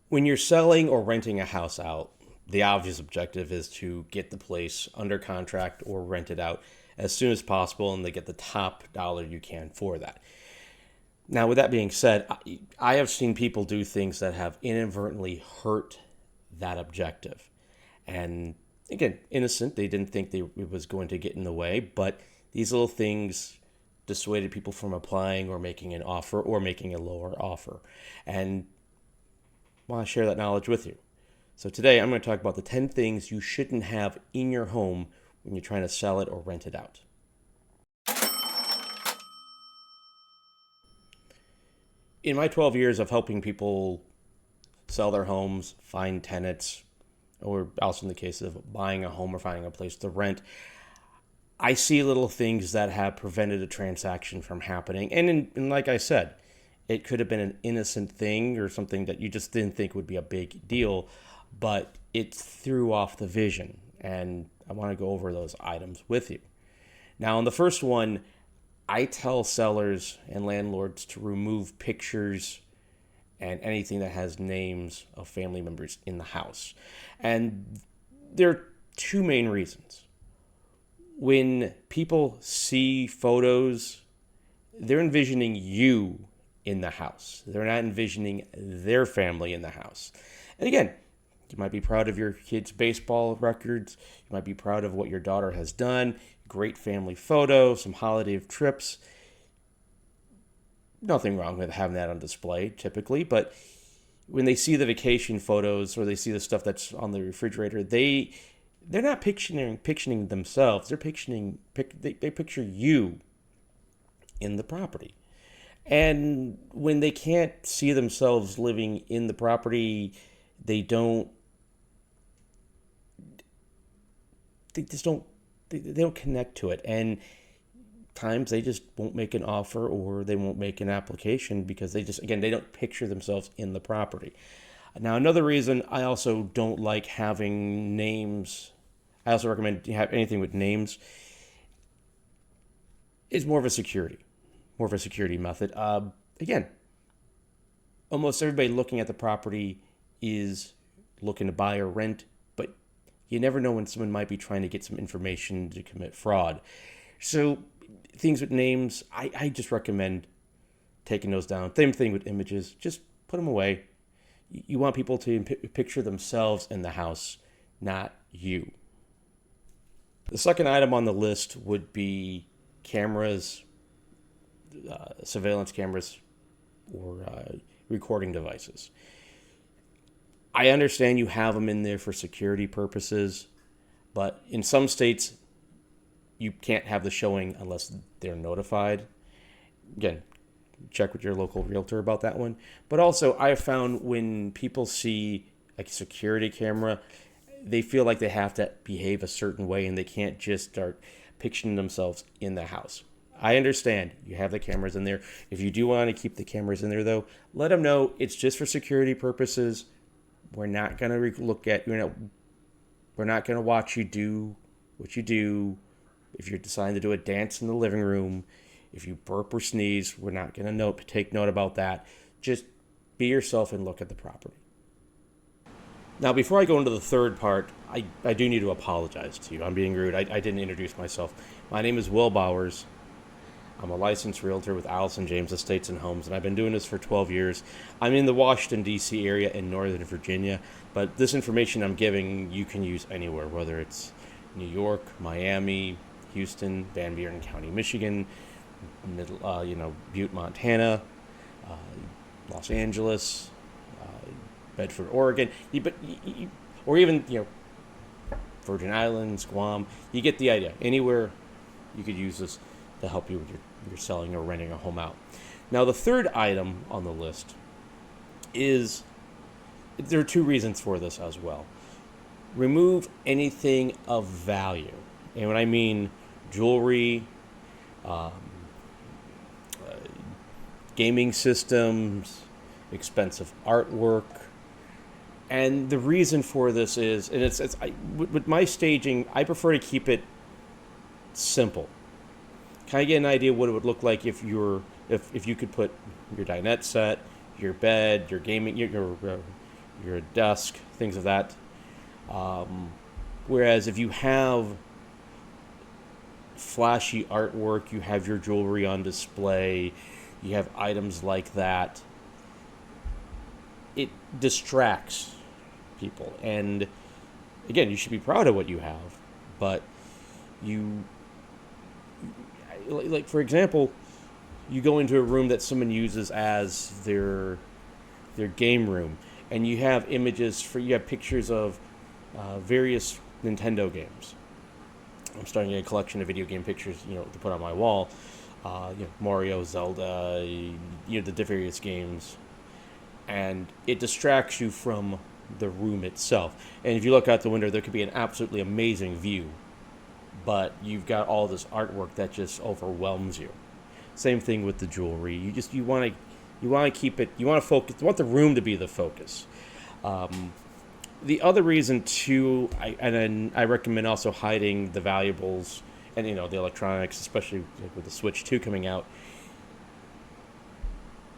When you're selling or renting a house out, the obvious objective is to get the place under contract or rent it out as soon as possible and to get the top dollar you can for that. Now, with that being said, I have seen people do things that have inadvertently hurt that objective. And again, innocent, they didn't think it was going to get in the way, but these little things dissuaded people from applying or making an offer or making a lower offer. And I want to share that knowledge with you. So today I'm going to talk about the 10 things you shouldn't have in your home when you're trying to sell it or rent it out. In my 12 years of helping people sell their homes, find tenants, or also in the case of buying a home or finding a place to rent, I see little things that have prevented a transaction from happening. And like I said, it could have been an innocent thing or something that you just didn't think would be a big deal, but it threw off the vision. And I want to go over those items with you. Now, on the first one, I tell sellers and landlords to remove pictures and anything that has names of family members in the house. And there are two main reasons. When people see photos, they're envisioning you in the house. They're not envisioning their family in the house. And again, you might be proud of your kids' baseball records. You might be proud of what your daughter has done. Great family photo, some holiday trips. Nothing wrong with having that on display typically, but when they see the vacation photos or they see the stuff that's on the refrigerator, they're not picturing themselves. They picture you in the property. And when they can't see themselves living in the property, they don't connect to it. And times they just won't make an offer or they won't make an application because they don't picture themselves in the property. Now, another reason I also don't like having names, I also recommend you have anything with names, is more of a security method. Again, almost everybody looking at the property is looking to buy or rent, but you never know when someone might be trying to get some information to commit fraud. So things with names, I just recommend taking those down. Same thing with images, just put them away. You want people to picture themselves in the house, not you. The second item on the list would be cameras, surveillance cameras, or recording devices. I understand you have them in there for security purposes, but in some states, you can't have the showing unless they're notified. Again, check with your local realtor about that one. But also, I have found when people see like a security camera, they feel like they have to behave a certain way and they can't just start picturing themselves in the house. I understand you have the cameras in there. If you do want to keep the cameras in there, though, let them know it's just for security purposes. We're not going to we're not going to watch you do what you do. If you're deciding to do a dance in the living room, if you burp or sneeze, we're not going to take note about that. Just be yourself and look at the property. Now, before I go into the third part, I do need to apologize to you. I'm being rude. I didn't introduce myself. My name is Will Bowers. I'm a licensed realtor with Allison James Estates and Homes, and I've been doing this for 12 years. I'm in the Washington, D.C. area in Northern Virginia, but this information I'm giving you can use anywhere, whether it's New York, Miami, Houston, Van Buren County, Michigan, Butte, Montana, Los Angeles, Bedford, Oregon, or even Virgin Islands, Guam. You get the idea. Anywhere you could use this to help you with your selling or renting a home out. Now, the third item on the list is, there are two reasons for this as well. Remove anything of value. And when I mean jewelry, gaming systems, expensive artwork. And the reason for this is, and with my staging, I prefer to keep it simple. Can I get an idea what it would look like if you could put your dinette set, your bed, your gaming, your your desk, things of that. Whereas if you have flashy artwork, you have your jewelry on display, you have items like that, it distracts people. And again, you should be proud of what you have, but you, like for example, you go into a room that someone uses as their game room, and you have pictures of various Nintendo games. I'm starting a collection of video game pictures, to put on my wall. Mario, Zelda, the various games, and it distracts you from the room itself. And if you look out the window, there could be an absolutely amazing view, but you've got all this artwork that just overwhelms you. Same thing with the jewelry. You want to keep it. You want to focus. You want the room to be the focus. The other reason too, I recommend also hiding the valuables and the electronics, especially with the Switch 2 coming out.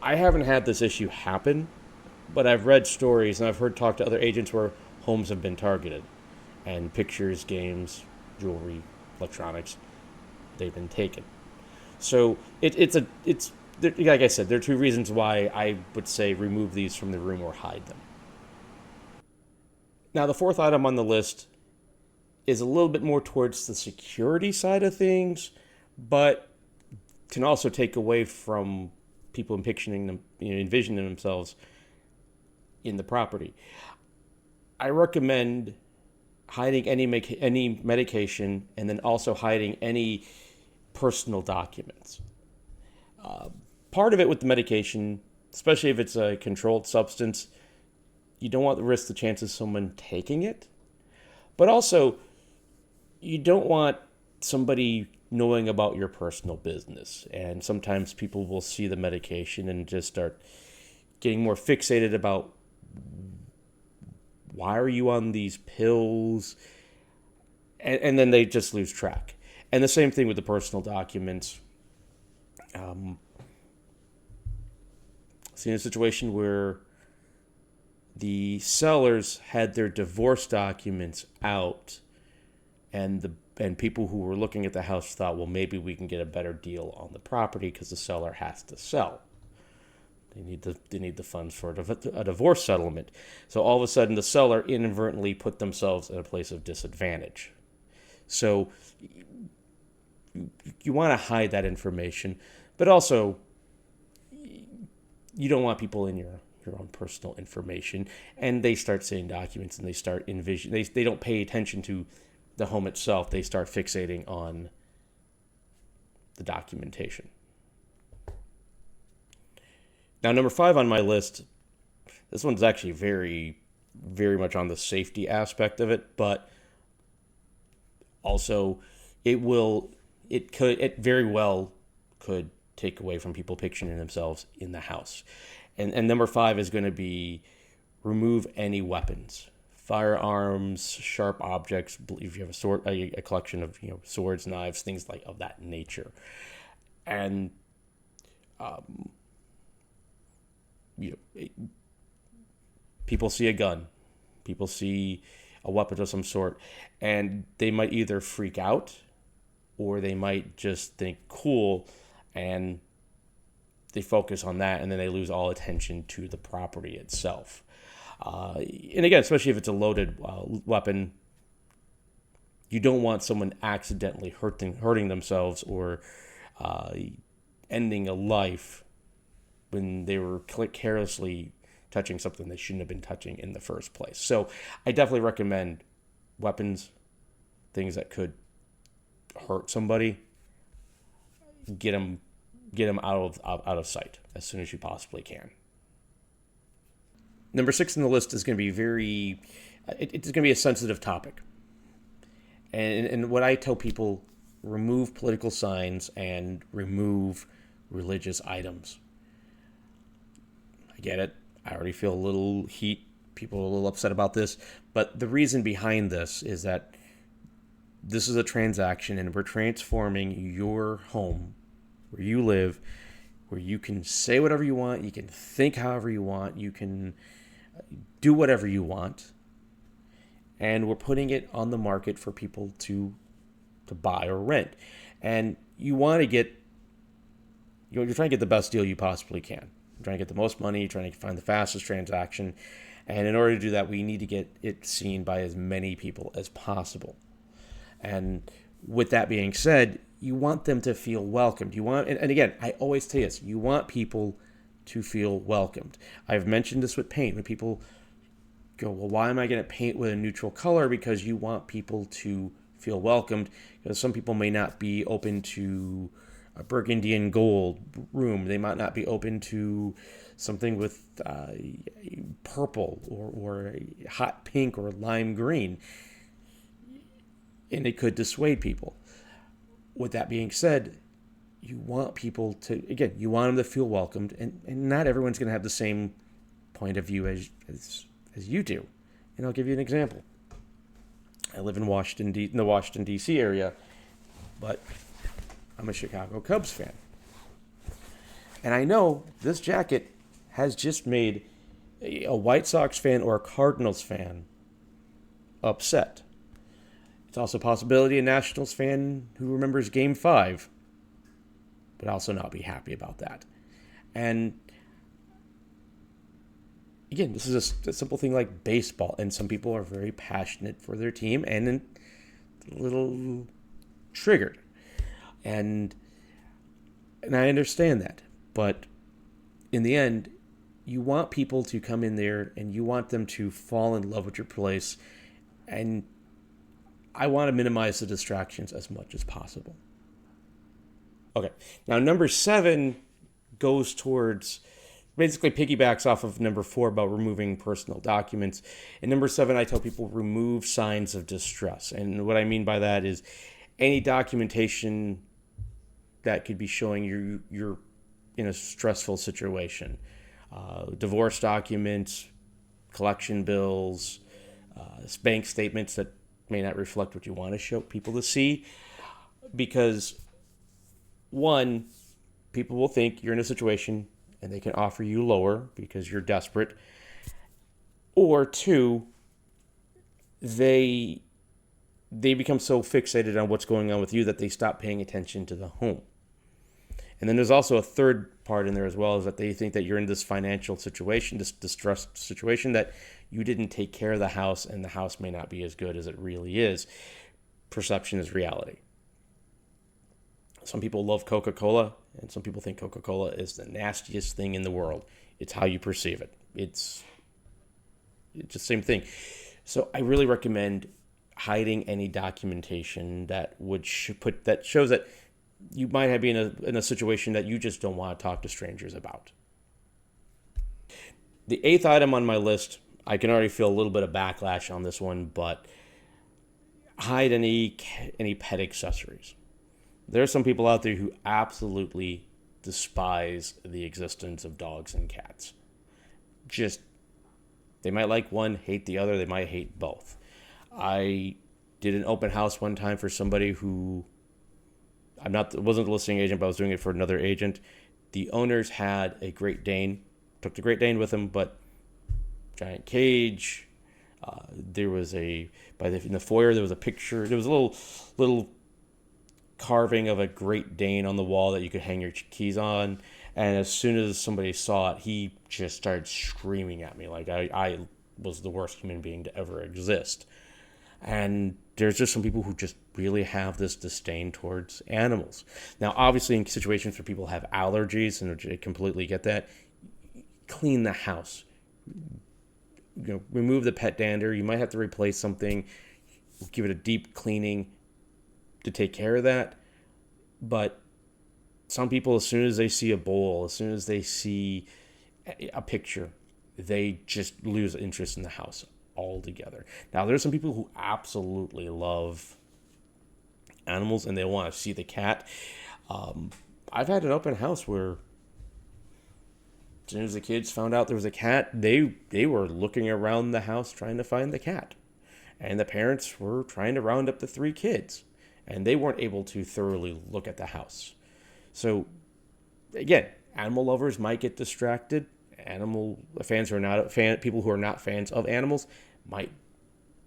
I haven't had this issue happen, but I've read stories and I've heard talk to other agents where homes have been targeted, and pictures, games, jewelry, electronics, they've been taken. So it's like I said, there are two reasons why I would say remove these from the room or hide them. Now, the fourth item on the list is a little bit more towards the security side of things, but can also take away from people envisioning themselves in the property. I recommend hiding any medication, and then also hiding any personal documents. Part of it with the medication, especially if it's a controlled substance, you don't want to risk the chances of someone taking it. But also, you don't want somebody knowing about your personal business. And sometimes people will see the medication and just start getting more fixated about, why are you on these pills? And then they just lose track. And the same thing with the personal documents. Seen a situation where the sellers had their divorce documents out, and people who were looking at the house thought, well, maybe we can get a better deal on the property because the seller has to sell. They need the funds for a divorce settlement. So all of a sudden, the seller inadvertently put themselves in a place of disadvantage. So you want to hide that information, but also you don't want people in your own personal information, and they start seeing documents and they start they don't pay attention to the home itself. They start fixating on the documentation. Now, number 5 on my list, this one's actually very, very much on the safety aspect of it, but also it very well could take away from people picturing themselves in the house. And number 5 is going to be remove any weapons, firearms, sharp objects. If you have a collection of swords, knives, things like of that nature, and people see a gun, people see a weapon of some sort, and they might either freak out or they might just think cool, and they focus on that, and then they lose all attention to the property itself. And again, especially if it's a loaded weapon, you don't want someone accidentally hurting themselves or ending a life when they were carelessly touching something they shouldn't have been touching in the first place. So I definitely recommend weapons, things that could hurt somebody, get them out of sight as soon as you possibly can. Number 6 on the list is going to be it's going to be a sensitive topic. And what I tell people, remove political signs and remove religious items. I get it. I already feel a little heat. People are a little upset about this. But the reason behind this is that this is a transaction, and we're transforming your home where you live, where you can say whatever you want, you can think however you want, you can do whatever you want, and we're putting it on the market for people to buy or rent. And you want to get, you're trying to get the best deal you possibly can. You're trying to get the most money, you're trying to find the fastest transaction. And in order to do that, we need to get it seen by as many people as possible. And with that being said, you want them to feel welcomed. You want, and again, I always say this, you want people to feel welcomed. I've mentioned this with paint. When people go, well, why am I going to paint with a neutral color? Because you want people to feel welcomed. Because some people may not be open to a burgundy and gold room. They might not be open to something with purple or a hot pink or lime green. And it could dissuade people. With that being said, you want people to, again, you want them to feel welcomed. And not everyone's going to have the same point of view as you do. And I'll give you an example. I live in the Washington, D.C. area, but I'm a Chicago Cubs fan. And I know this jacket has just made a White Sox fan or a Cardinals fan upset. It's also a possibility a Nationals fan who remembers Game 5 would also not be happy about that. And again, this is a simple thing like baseball, and some people are very passionate for their team and a little triggered. And I understand that. But in the end, you want people to come in there and you want them to fall in love with your place. And I want to minimize the distractions as much as possible. Okay, now number 7 goes towards, basically piggybacks off of number 4 about removing personal documents. In number 7, I tell people remove signs of distress. And what I mean by that is any documentation that could be showing you're in a stressful situation. Divorce documents, collection bills, bank statements that may not reflect what you want to show people to see. Because, one, people will think you're in a situation and they can offer you lower because you're desperate. Or 2, they become so fixated on what's going on with you that they stop paying attention to the home. And then there's also a third part in there as well, is that they think that you're in this financial situation, this distressed situation, that you didn't take care of the house and the house may not be as good as it really is. Perception is reality. Some people love Coca-Cola, and some people think Coca-Cola is the nastiest thing in the world. It's how you perceive it. It's the same thing. So I really recommend hiding any documentation that would that shows that you might have been in a situation that you just don't want to talk to strangers about. The 8th item on my list, I can already feel a little bit of backlash on this one, but hide any pet accessories. There are some people out there who absolutely despise the existence of dogs and cats. They might like one, hate the other, they might hate both. I did an open house one time for somebody who, wasn't the listing agent, but I was doing it for another agent. The owners had a Great Dane, took the Great Dane with them, but giant cage. There was in the foyer, there was a picture, there was a little carving of a Great Dane on the wall that you could hang your keys on. And as soon as somebody saw it, he just started screaming at me like I was the worst human being to ever exist. And there's just some people who just really have this disdain towards animals. Now, obviously, in situations where people have allergies, and I completely get that, clean the house. Remove the pet dander. You might have to replace something. Give it a deep cleaning to take care of that. But some people, as soon as they see a bowl, as soon as they see a picture, they just lose interest in the house altogether. Now, there's some people who absolutely love animals and they want to see the cat. I've had an open house where as soon as the kids found out there was a cat, they were looking around the house trying to find the cat. And the parents were trying to round up the 3 kids. And they weren't able to thoroughly look at the house. So, again, animal lovers might get distracted, people who are not fans of animals might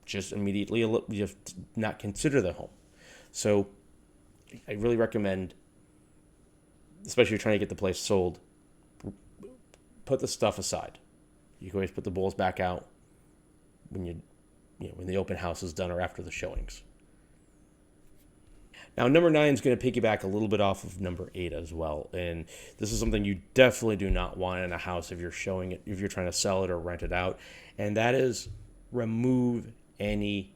just immediately just not consider the home. So I really recommend, especially if you're trying to get the place sold, put the stuff aside. You can always put the bowls back out when when the open house is done or after the showings. Now, number 9 is going to piggyback a little bit off of number 8 as well, and this is something you definitely do not want in a house if you're showing it, if you're trying to sell it or rent it out, and that is remove any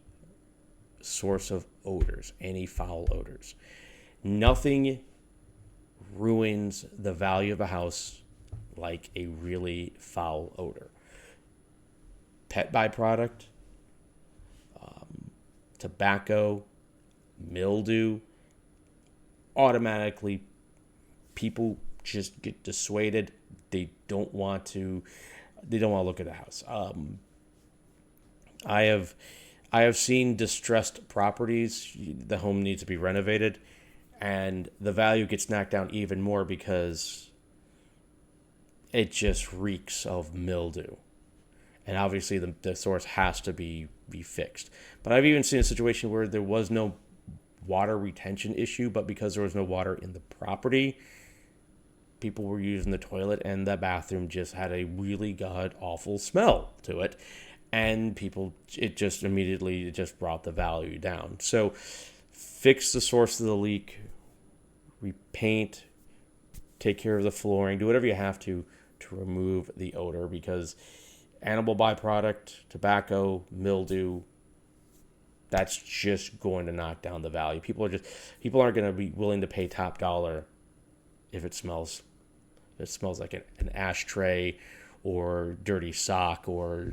source of odors, any foul odors. Nothing ruins the value of a house like a really foul odor. Pet byproduct, tobacco, mildew, automatically people just get dissuaded. They don't want to look at the house. I have seen distressed properties. The home needs to be renovated, and the value gets knocked down even more because it just reeks of mildew. And obviously the source has to be fixed. But I've even seen a situation where there was no water retention issue, but because there was no water in the property, people were using the toilet and the bathroom just had a really god awful smell to it. And it just immediately brought the value down. So fix the source of the leak, repaint, take care of the flooring, do whatever you have to remove the odor, because animal byproduct, tobacco, mildew, that's just going to knock down the value. People aren't going to be willing to pay top dollar if it smells like an ashtray or dirty sock or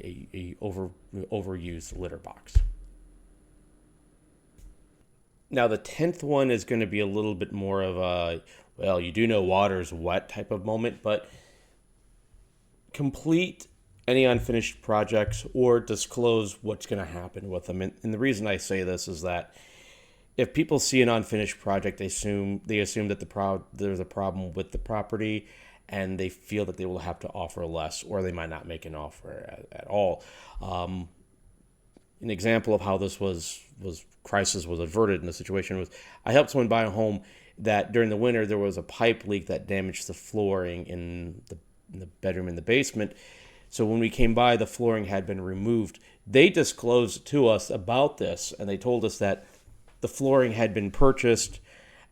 a overused litter box. Now the 10th one is going to be a little bit more of a, well, you do know water's wet type of moment, but complete any unfinished projects or disclose what's going to happen with them. And the reason I say this is that if people see an unfinished project, they assume that there's a problem with the property, and they feel that they will have to offer less, or they might not make an offer at all. An example of how this crisis was averted in the situation was, I helped someone buy a home that during the winter there was a pipe leak that damaged the flooring in the bedroom in the basement. So when we came by, the flooring had been removed. They disclosed to us about this, and they told us that the flooring had been purchased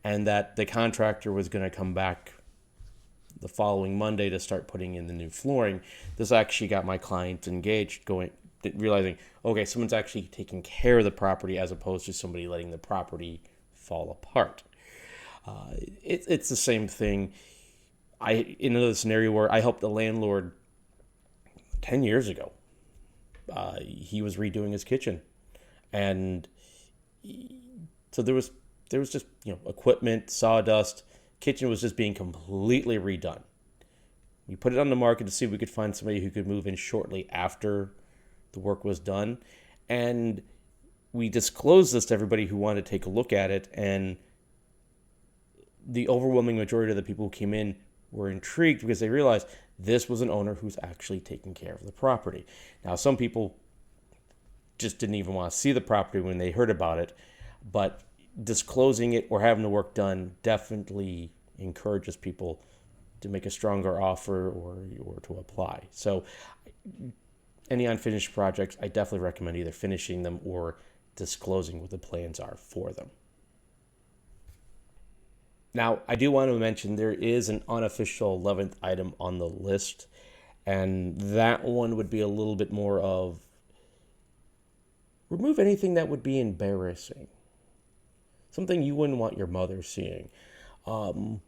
and that the contractor was going to come back the following Monday to start putting in the new flooring. This actually got my client engaged, realizing, okay, someone's actually taking care of the property as opposed to somebody letting the property fall apart. It's the same thing. In another scenario where I helped a landlord 10 years ago, he was redoing his kitchen, and so there was just equipment, sawdust. Kitchen was just being completely redone. We put it on the market to see if we could find somebody who could move in shortly after the work was done, and we disclosed this to everybody who wanted to take a look at it, and the overwhelming majority of the people who came in were intrigued because they realized this was an owner who's actually taking care of the property. Now, some people just didn't even want to see the property when they heard about it, but disclosing it or having the work done definitely encourages people to make a stronger offer or to apply. So any unfinished projects, I definitely recommend either finishing them or disclosing what the plans are for them. Now, I do want to mention there is an unofficial 11th item on the list, and that one would be a little bit more of remove anything that would be embarrassing. Something you wouldn't want your mother seeing. Come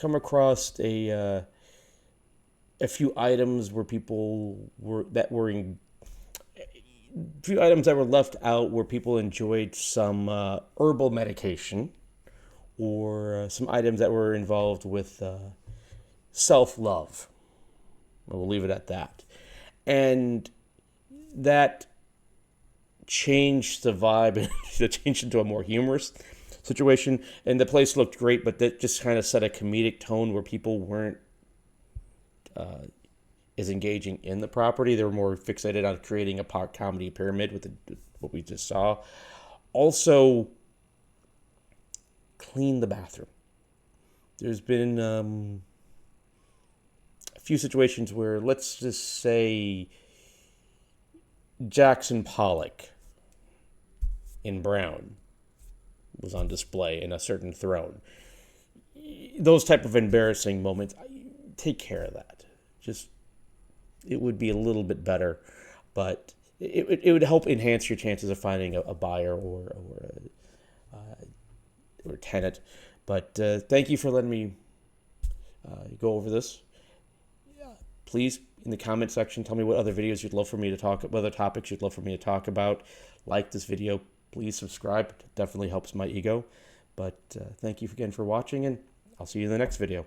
across a few items where few items that were left out where people enjoyed some herbal medication, or some items that were involved with self-love. We'll leave it at that. And that changed the vibe, it changed into a more humorous. situation, and the place looked great, but that just kind of set a comedic tone where people weren't as engaging in the property. They were more fixated on creating a comedy pyramid with what we just saw. Also, clean the bathroom. There's been a few situations where, let's just say, Jackson Pollock in brown was on display in a certain throne. Those type of embarrassing moments, take care of that. Just, it would be a little bit better, but it would help enhance your chances of finding a buyer or a tenant. But thank you for letting me go over this. Please, in the comment section, tell me what other videos you'd love for me to talk about, what other topics you'd love for me to talk about. Like this video. Please subscribe. It definitely helps my ego. But thank you again for watching, and I'll see you in the next video.